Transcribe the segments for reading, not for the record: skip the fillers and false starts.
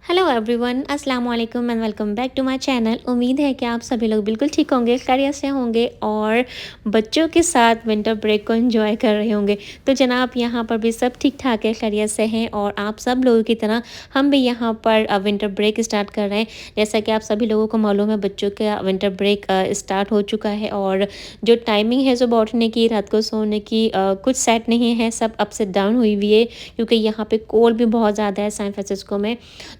Hello everyone, अस्सलाम वालेकुम and welcome back to my channel. उम्मीद है कि आप सभी लोग बिल्कुल ठीक होंगे, खैरियत से होंगे और बच्चों के साथ विंटर ब्रेक को एंजॉय कर रहे होंगे। तो जनाब यहाँ पर भी सब ठीक ठाक है, खैरियत से हैं और आप सब लोगों की तरह हम भी यहाँ पर विंटर ब्रेक स्टार्ट कर रहे हैं। जैसा कि आप सभी लोगों को मालूम है, बच्चों का विंटर ब्रेक स्टार्ट हो चुका है और जो टाइमिंग है सुबह उठने की, रात को सोने की, कुछ सेट नहीं है, सब अप से डाउन हुई हुई है क्योंकि यहाँ पे कोल्ड भी बहुत ज़्यादा है सैन फ्रांसिस्को में।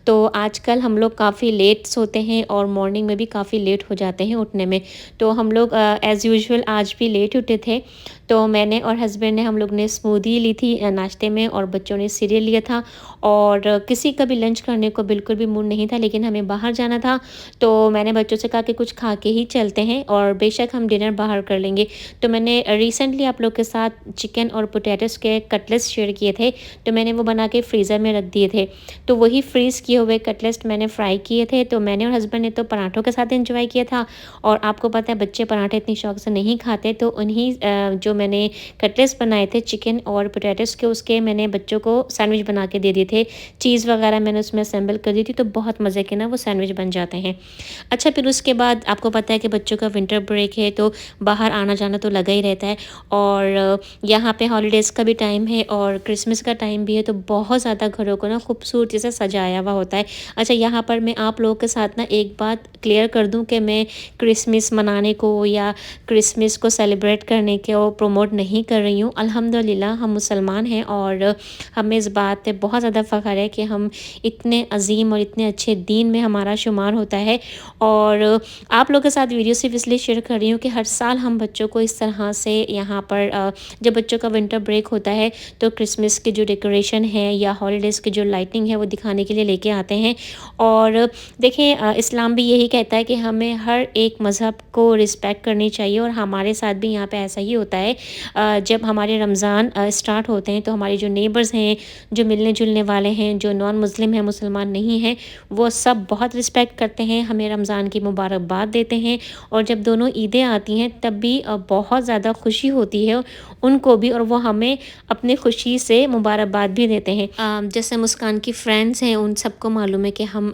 तो आजकल हम लोग काफ़ी लेट सोते हैं और मॉर्निंग में भी काफ़ी लेट हो जाते हैं उठने में। तो हम लोग एज़ यूजुअल आज भी लेट उठे थे। तो मैंने और हस्बैंड ने हम लोग ने स्मूदी ली थी नाश्ते में और बच्चों ने सीरियल लिया था और किसी का भी लंच करने को बिल्कुल भी मूड नहीं था, लेकिन हमें बाहर जाना था। तो मैंने बच्चों से कहा कि कुछ खा के ही चलते हैं और बेशक हम डिनर बाहर कर लेंगे। तो मैंने रिसेंटली आप लोग के साथ चिकन और पोटैटोज़ के कटलेट्स शेयर किए थे, तो मैंने वो बना के फ्रीज़र में रख दिए थे। तो वही फ्रीज़ किए हुए कटलेट्स मैंने फ्राई किए थे। तो मैंने और हस्बैंड ने तो पराठों के साथ एंजॉय किया था और आपको पता है बच्चे पराठे इतनी शौक से नहीं खाते, तो उन्हीं जो मैंने कटलेट्स बनाए थे चिकन और पोटैटोज़ के, उसके मैंने बच्चों को सैंडविच बना के दे दिए थे। चीज़ वगैरह मैंने उसमें असेंबल कर दी थी, तो बहुत मज़े के ना वो सैंडविच बन जाते हैं। अच्छा, फिर उसके बाद आपको पता है कि बच्चों का विंटर ब्रेक है तो बाहर आना जाना तो लगा ही रहता है और यहाँ पे हॉलीडेज़ का भी टाइम है और क्रिसमस का टाइम भी है, तो बहुत ज़्यादा घरों को ना खूबसूरती से सजाया हुआ होता है। अच्छा, यहाँ पर मैं आप लोगों के साथ ना एक बात क्लियर कर दूँ कि मैं क्रिसमस मनाने को या क्रिसमस को सेलिब्रेट करने को प्रमोट नहीं कर रही हूँ। अल्हम्दुलिल्लाह हम मुसलमान हैं और हमें इस बात पे बहुत ज़्यादा फ़ख्र है कि हम इतने अज़ीम और इतने अच्छे दीन में हमारा शुमार होता है। और आप लोगों के साथ वीडियो सिर्फ इसलिए शेयर कर रही हूँ कि हर साल हम बच्चों को इस तरह से यहाँ पर जब बच्चों का विंटर ब्रेक होता है तो क्रिसमस की जो डेकोरेशन है या हॉलीडेज़ की जो लाइटिंग है वो दिखाने के लिए लेके आते हैं। और देखें, इस्लाम भी यही कहता है कि हमें हर एक मज़हब को रिस्पेक्ट करनी चाहिए और हमारे साथ भी यहाँ पे ऐसा ही होता है। जब हमारे रमज़ान स्टार्ट होते हैं तो हमारे जो नेबर्स हैं, जो मिलने जुलने वाले हैं, जो नॉन मुस्लिम हैं, मुसलमान नहीं हैं, वो सब बहुत रिस्पेक्ट करते हैं, हमें रमज़ान की मुबारकबाद देते हैं। और जब दोनों ईदें आती हैं तब भी बहुत ज़्यादा खुशी होती है उनको भी और वो हमें अपनी खुशी से मुबारकबाद भी देते हैं। जैसे मुस्कान की फ्रेंड्स हैं, उन सबको मालूम है कि हम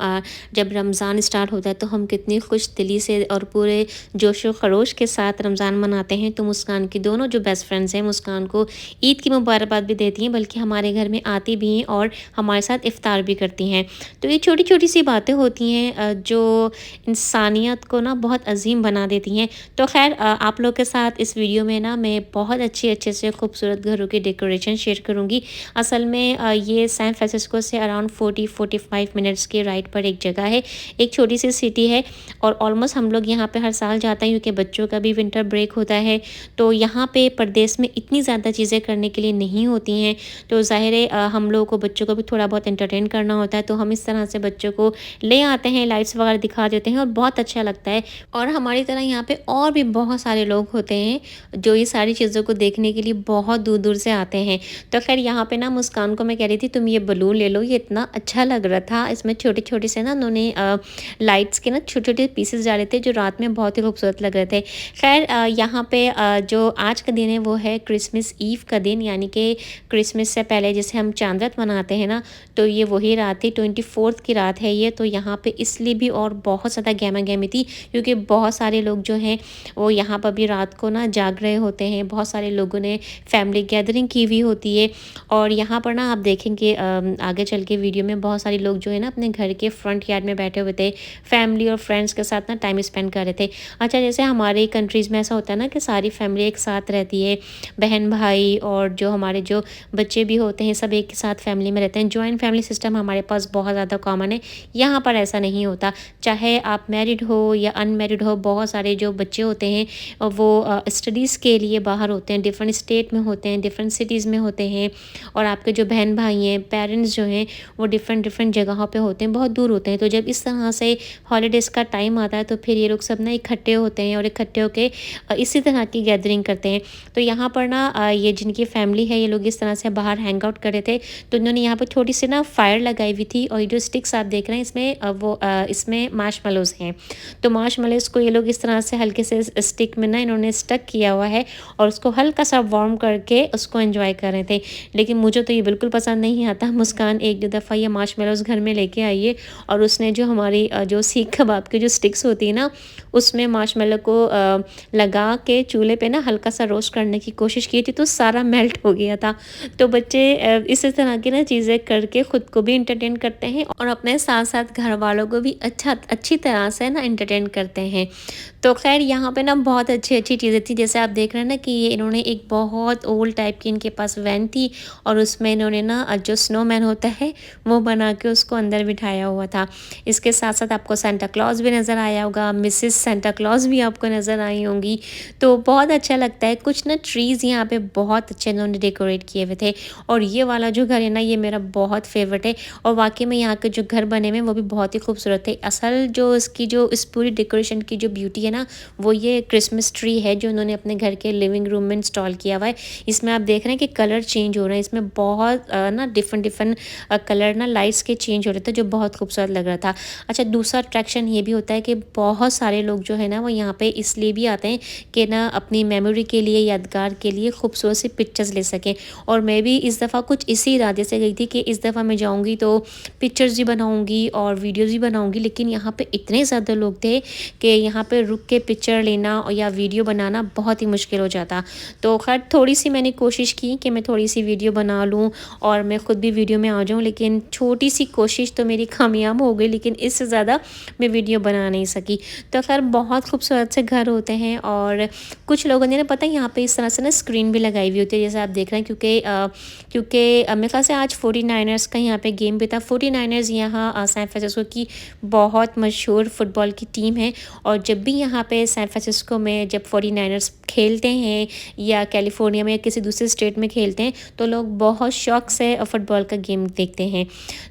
जब रमज़ान स्टार्ट होता है तो हम कितनी खुश दिली से और पूरे जोश व खरोश के साथ रमज़ान मनाते हैं। तो मुस्कान की दोनों जो बेस्ट फ्रेंड्स हैं मुस्कान को ईद की मुबारकबाद भी देती हैं, बल्कि हमारे घर में आती भी हैं और हमारे साथ इफ़्तार भी करती हैं। तो ये छोटी छोटी सी बातें होती हैं जो इंसानियत को ना बहुत अजीम बना देती हैं। तो खैर, आप लोग के साथ इस वीडियो में ना मैं बहुत अच्छे से खूबसूरत घरों की डेकोरेशन शेयर करूँगी। असल में ये सैन फ्रांसिस्को से अराउंड 40-45 मिनट्स की राइड पर एक जगह है, एक छोटी सी सिटी है और ऑलमोस्ट हम लोग यहाँ पे हर साल जाते हैं क्योंकि बच्चों का भी विंटर ब्रेक होता है। तो यहाँ पे परदेश में इतनी ज़्यादा चीज़ें करने के लिए नहीं होती हैं, तो ज़ाहिर है हम लोगों को बच्चों को भी थोड़ा बहुत एंटरटेन करना होता है, तो हम इस तरह से बच्चों को ले आते हैं, लाइट्स वगैरह दिखा देते हैं और बहुत अच्छा लगता है। और हमारी तरह यहाँ पे और भी बहुत सारे लोग होते हैं जो ये सारी चीज़ों को देखने के लिए बहुत दूर दूर से आते हैं। तो खैर यहाँ पे ना मुस्कान को मैं कह रही थी तुम ये बलून ले लो, ये इतना अच्छा लग रहा था, इसमें छोटे छोटे से ना उन्होंने लाइट्स के ना छोटे छोटे पीसेस डाले थे जो रात में बहुत ही खूबसूरत लग रहे थे। खैर, यहाँ पे जो आज का दिन है वो है क्रिसमस ईव का दिन, यानी कि क्रिसमस से पहले जैसे हम चांद रात मनाते हैं ना, तो ये वही रात थी, 24 की रात है ये। तो यहाँ पे इसलिए भी और बहुत ज़्यादा गहमा गहमी थी क्योंकि बहुत सारे लोग जो हैं वो यहाँ पर भी रात को ना जाग रहे होते हैं, बहुत सारे लोगों ने फैमिली गैदरिंग की हुई होती है। और यहाँ पर ना आप देखेंगे आगे चल के वीडियो में बहुत सारे लोग जो है ना अपने घर के फ्रंट यार्ड में बैठे हुए थे, फैमिली और फ्रेंड्स के साथ ना टाइम स्पेंड कर रहे थे। अच्छा, जैसे हमारे कंट्रीज़ में ऐसा होता है ना कि सारी फैमिली एक साथ रहती है, बहन भाई और जो हमारे जो बच्चे भी होते हैं सब एक साथ फैमिली में रहते हैं। जॉइंट फैमिली सिस्टम हमारे पास बहुत ज़्यादा कॉमन है, यहाँ पर ऐसा नहीं होता। चाहे आप मैरिड हो या अनमैरिड हो, बहुत सारे जो बच्चे होते हैं वो स्टडीज़ के लिए बाहर होते हैं, डिफरेंट स्टेट में होते हैं, डिफरेंट सिटीज़ में होते हैं। और आपके जो बहन भाई हैं, पेरेंट्स जो हैं वो डिफरेंट डिफरेंट जगहों पे होते हैं, बहुत दूर होते हैं। तो जब इस तरह से हॉलीडेज़ का टाइम आता है तो फिर ये लोग सब ना इकट्ठे होते हैं और इकट्ठे होकर इसी तरह की गैदरिंग करते हैं। तो यहाँ पर ना ये जिनकी फैमिली है ये लोग इस तरह से बाहर हैंग आउट कर रहे थे। तो इन्होंने यहाँ पर थोड़ी सी ना फायर लगाई हुई थी और ये जो स्टिक्स आप देख रहे हैं इसमें इसमें मार्शमेलोज़ हैं। तो मार्शमेलोज़ को ये लोग इस तरह से हल्के से स्टिक में ना इन्होंने स्टक किया हुआ है और उसको हल्का सा वार्म करके उसको एंजॉय कर रहे थे। लेकिन मुझे तो ये बिल्कुल पसंद नहीं आता। मुस्कान एक दो दफ़ा ये मार्शमेलोज़ घर में लेके आई है और उसने जो हमारी जो सीख कबाब की जो स्टिक्स होती है ना उसमें मार्शमेलो को लगा के चूल्हे पे ना हल्का सा रोस्ट करने की कोशिश की थी तो सारा मेल्ट हो गया था। तो बच्चे इस तरह की ना चीज़ें करके ख़ुद को भी एंटरटेन करते हैं और अपने साथ साथ घर वालों को भी अच्छी तरह से ना एंटरटेन करते हैं। तो खैर यहाँ पे ना बहुत अच्छी चीज़ें थी। जैसे आप देख रहे हैं ना कि ये इन्होंने एक बहुत ओल्ड टाइप की इनके पास वैन थी और उसमें इन्होंने ना जो स्नोमैन होता है वो बना के उसको अंदर बिठाया हुआ था। इसके साथ साथ आपको सेंटा क्लॉज भी नज़र आया होगा, मिसेस सेंटा क्लॉज भी आपको नज़र आई होंगी। तो बहुत अच्छा लगता है। कुछ ना ट्रीज़ यहाँ पे बहुत अच्छे इन्होंने डेकोरेट किए हुए थे और ये वाला जो घर है ना ये मेरा बहुत फेवरेट है और वाकई में यहाँ के जो घर बने हुए हैं वो भी बहुत ही खूबसूरत है। असल जो इसकी जो इस पूरी डेकोरेशन की जो ब्यूटी है ना वो ये क्रिसमस ट्री है जो उन्होंने अपने घर के लिविंग रूम में इंस्टॉल किया हुआ है। इसमें आप देख रहे हैं कि कलर चेंज हो रहे हैं। इसमें बहुत ना डिफरेंट कलर ना लाइट्स के चेंज हो रहे थे जो बहुत खूबसूरत लग रहा था। अच्छा, दूसरा अट्रैक्शन ये भी होता है कि बहुत सारे लोग जो है ना वो यहाँ पे इसलिए भी आते हैं कि ना अपनी मेमोरी के लिए, यादगार के लिए खूबसूरत सी पिक्चर्स ले सकें। और मैं भी इस दफ़ा कुछ इसी इरादे से गई थी कि इस दफ़ा मैं जाऊँगी तो पिक्चर्स भी बनाऊँगी और वीडियोज़ भी बनाऊँगी। लेकिन यहाँ पे इतने ज़्यादा लोग थे कि यहाँ पे रुक के पिक्चर लेना और या वीडियो बनाना बहुत ही मुश्किल हो जाता। तो खैर थोड़ी सी मैंने कोशिश की कि मैं थोड़ी सी वीडियो बना लूँ और मैं ख़ुद भी वीडियो में आ जाऊँ, लेकिन छोटी सी कोशिश तो मेरी कामयाब हो गई, लेकिन इससे ज़्यादा मैं वीडियो बना नहीं सकी। तो खैर बहुत खूबसूरत से घर होते हैं और कुछ लोगों ने ना पता है यहाँ पे इस तरह से ना स्क्रीन भी लगाई हुई होती है जैसे आप देख रहे हैं, क्योंकि मेरे ख्याल से आज 49ers का यहाँ पे गेम भी था। 49ers यहाँ सैन फ्रांसिस्को की बहुत मशहूर फ़ुटबॉल की टीम है और जब भी यहाँ पे सैन फ्रांसिस्को में जब 49ers खेलते हैं या कैलिफोर्निया में या किसी दूसरे स्टेट में खेलते हैं तो लोग बहुत शौक से फ़ुटबॉल का गेम देखते हैं।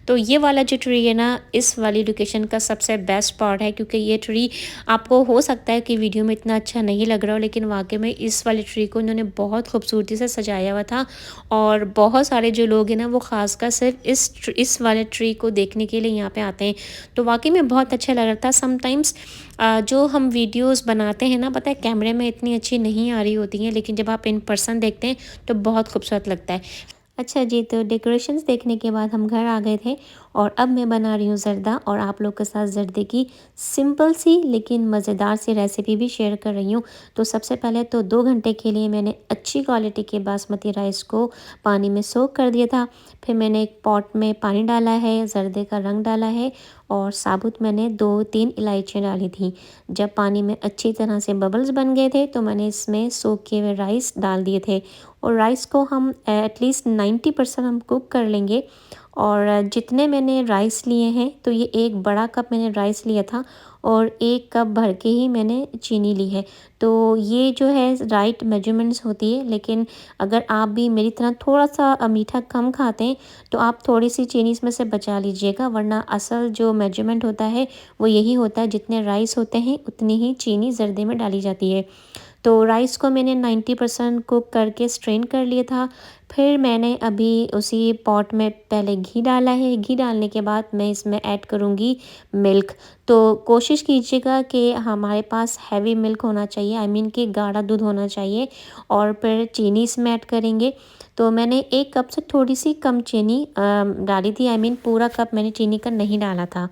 तो ये वाला जो ट्री है ना इस वाली लोकेशन का सबसे बेस्ट पार्ट है, क्योंकि ये ट्री आपको हो सकता है कि वीडियो में इतना अच्छा नहीं लग रहा हो, लेकिन वाकई में इस वाले ट्री को इन्होंने बहुत खूबसूरती से सजाया हुआ था और बहुत सारे जो लोग हैं ना वो ख़ासकर सिर्फ इस वाले ट्री को देखने के लिए यहाँ पे आते हैं। तो वाकई में बहुत अच्छा लग रहा था। समटाइम्स जो हम वीडियोस बनाते हैं ना पता है कैमरे में इतनी अच्छी नहीं आ रही होती हैं, लेकिन जब आप इन पर्सन देखते हैं तो बहुत खूबसूरत लगता है। अच्छा जी, तो डेकोरेशंस देखने के बाद हम घर आ गए थे और अब मैं बना रही हूँ ज़र्दा और आप लोग के साथ ज़र्दे की सिंपल सी लेकिन मज़ेदार सी रेसिपी भी शेयर कर रही हूँ। तो सबसे पहले तो 2 घंटे के लिए मैंने अच्छी क्वालिटी के बासमती राइस को पानी में सोक कर दिया था। फिर मैंने एक पॉट में पानी डाला है, ज़र्दे का रंग डाला है और साबुत मैंने 2-3 इलायचियाँ डाली थी। जब पानी में अच्छी तरह से बबल्स बन गए थे तो मैंने इसमें सोक किए हुए राइस डाल दिए थे और राइस को हम एटलीस्ट 90% हम कुक कर लेंगे। और जितने मैंने राइस लिए हैं तो ये एक बड़ा कप मैंने राइस लिया था और 1 कप भर के ही मैंने चीनी ली है। तो ये जो है राइट मेजरमेंट्स होती है, लेकिन अगर आप भी मेरी तरह थोड़ा-सा मीठा कम खाते हैं तो आप थोड़ी-सी चीनी इसमें से बचा लीजिएगा, वरना असल जो मेजरमेंट होता है वो यही होता है, जितने राइस होते हैं उतनी ही चीनी ज़र्दे में डाली जाती है। तो राइस को मैंने 90% कुक करके स्ट्रेन कर लिया था। फिर मैंने अभी उसी पॉट में पहले घी डाला है। घी डालने के बाद मैं इसमें ऐड करूँगी मिल्क। तो कोशिश कीजिएगा कि हमारे पास हैवी मिल्क होना चाहिए, आई मीन कि गाढ़ा दूध होना चाहिए और फिर चीनी इसमें ऐड करेंगे। तो मैंने 1 कप से थोड़ी-सी कम चीनी डाली थी, आई मीन पूरा कप मैंने चीनी का नहीं डाला था।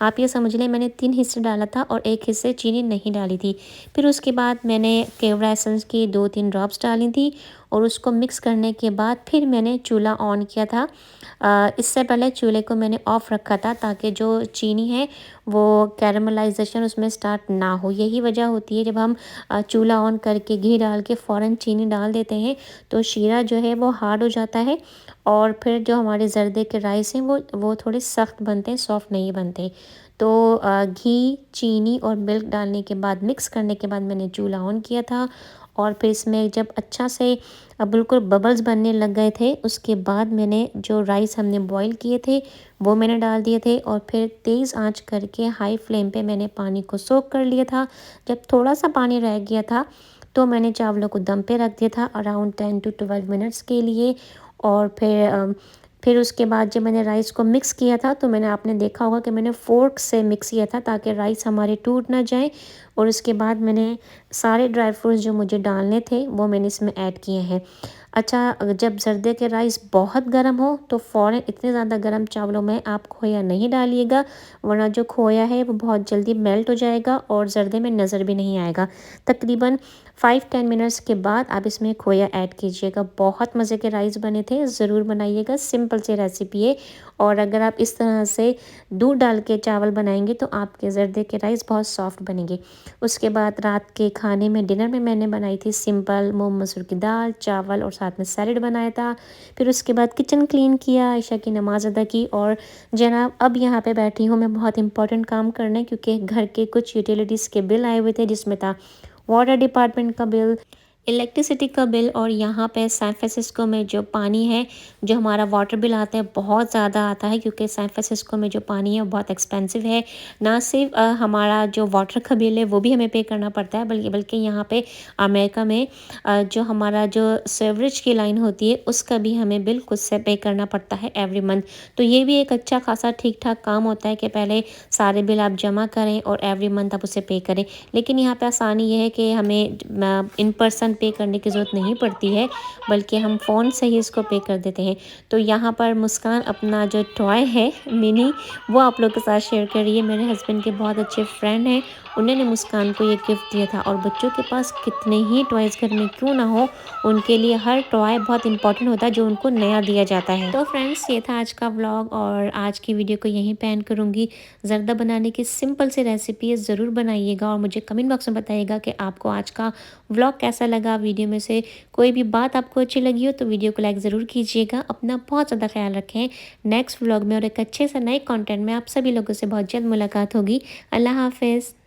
आप ये समझ लें मैंने 3 हिस्से डाला था और 1 हिस्से चीनी नहीं डाली थी। फिर उसके बाद मैंने केवड़ा एसेंस की 2-3 ड्रॉप्स डाली थी और उसको मिक्स करने के बाद फिर मैंने चूल्हा ऑन किया था। इससे पहले चूल्हे को मैंने ऑफ़ रखा था ताकि जो चीनी है वो कैरेमलाइजेशन उसमें स्टार्ट ना हो। यही वजह होती है जब हम चूल्हा ऑन करके घी डाल के फ़ौरन चीनी डाल देते हैं तो शीरा जो है वो हार्ड हो जाता है और फिर जो हमारे ज़र्दे के राइस हैं वो थोड़े सख्त बनते हैं, सॉफ्ट नहीं बनते। तो घी, चीनी और मिल्क डालने के बाद मिक्स करने के बाद मैंने चूल्हा ऑन किया था और फिर इसमें जब अच्छा से बिल्कुल बबल्स बनने लग गए थे उसके बाद मैंने जो राइस हमने बॉईल किए थे वो मैंने डाल दिए थे और फिर तेज़ आंच करके हाई फ्लेम पे मैंने पानी को सोक कर लिया था। जब थोड़ा सा पानी रह गया था तो मैंने चावलों को दम पे रख दिया था अराउंड 10 टू 12 मिनट्स के लिए। और फिर उसके बाद जब मैंने राइस को मिक्स किया था तो मैंने आपने देखा होगा कि मैंने फ़ोर्क से मिक्स किया था ताकि राइस हमारे टूट ना जाए। और उसके बाद मैंने सारे ड्राई फ्रूट्स जो मुझे डालने थे वो मैंने इसमें ऐड किए हैं। अच्छा, जब ज़र्दे के राइस बहुत गर्म हो तो फ़ौरन इतने ज़्यादा गर्म चावलों में आप खोया नहीं डालिएगा, वरना जो खोया है वो बहुत जल्दी मेल्ट हो जाएगा और ज़र्दे में नज़र भी नहीं आएगा। तकरीबन 5-10 मिनट्स के बाद आप इसमें खोया ऐड कीजिएगा। बहुत मज़े के राइस बने थे, ज़रूर बनाइएगा, सिंपल सी रेसिपी है। और अगर आप इस तरह से दूध डाल के चावल बनाएंगे तो आपके ज़र्दे के राइस बहुत सॉफ्ट बनेंगे। उसके बाद रात के खाने में डिनर में मैंने बनाई थी सिंपल मूंग मसूर की दाल, चावल और साथ में सैलेड बनाया था। फिर उसके बाद किचन क्लीन किया, ईशा की नमाज़ अदा की और जनाब अब यहाँ पे बैठी हूँ मैं बहुत इंपॉर्टेंट काम करने, क्योंकि घर के कुछ यूटिलिटीज़ के बिल आए हुए थे जिसमें था वाटर डिपार्टमेंट का बिल, इलेक्ट्रिसिटी का बिल और यहाँ पे सैन फ्रांसिस्को में जो पानी है, जो हमारा वाटर बिल आता है बहुत ज़्यादा आता है, क्योंकि सैन फ्रांसिस्को में जो पानी है वो बहुत एक्सपेंसिव है। ना सिर्फ हमारा जो वाटर का बिल है वो भी हमें पे करना पड़ता है, बल्कि बल्कि यहाँ पे अमेरिका में जो हमारा जो सीवरेज की लाइन होती है उसका भी हमें बिल खुद से पे करना पड़ता है एवरी मंथ। तो ये भी एक अच्छा खासा ठीक ठाक काम होता है कि पहले सारे बिल आप जमा करें और एवरी मंथ आप उसे पे करें। लेकिन यहाँ पे आसानी ये है कि हमें इन पर्सन पे करने की ज़रूरत नहीं पड़ती है, बल्कि हम फ़ोन से ही इसको पे कर देते हैं। तो यहाँ पर मुस्कान अपना जो टॉय है मिनी, वो आप लोग के साथ शेयर कर रही है। मेरे हस्बैंड के बहुत अच्छे फ्रेंड हैं, उन्होंने मुस्कान को ये गिफ्ट दिया था। और बच्चों के पास कितने ही टॉयज़ घर में क्यों ना हो, उनके लिए हर टॉय बहुत इंपॉर्टेंट होता है जो उनको नया दिया जाता है। तो फ्रेंड्स, ये था आज का व्लॉग और आज की वीडियो को यहीं पे एंड करूँगी। ज़र्दा बनाने की सिंपल सी रेसिपी है, ज़रूर बनाइएगा और मुझे कमेंट बॉक्स में बताइएगा कि आपको आज का व्लॉग कैसा लगा। वीडियो में से कोई भी बात आपको अच्छी लगी हो तो वीडियो को लाइक ज़रूर कीजिएगा। अपना बहुत ज़्यादा ख्याल रखें। नेक्स्ट व्लॉग में और एक अच्छे से नए कंटेंट में आप सभी लोगों से बहुत जल्द मुलाकात होगी। अल्लाह हाफ़िज़।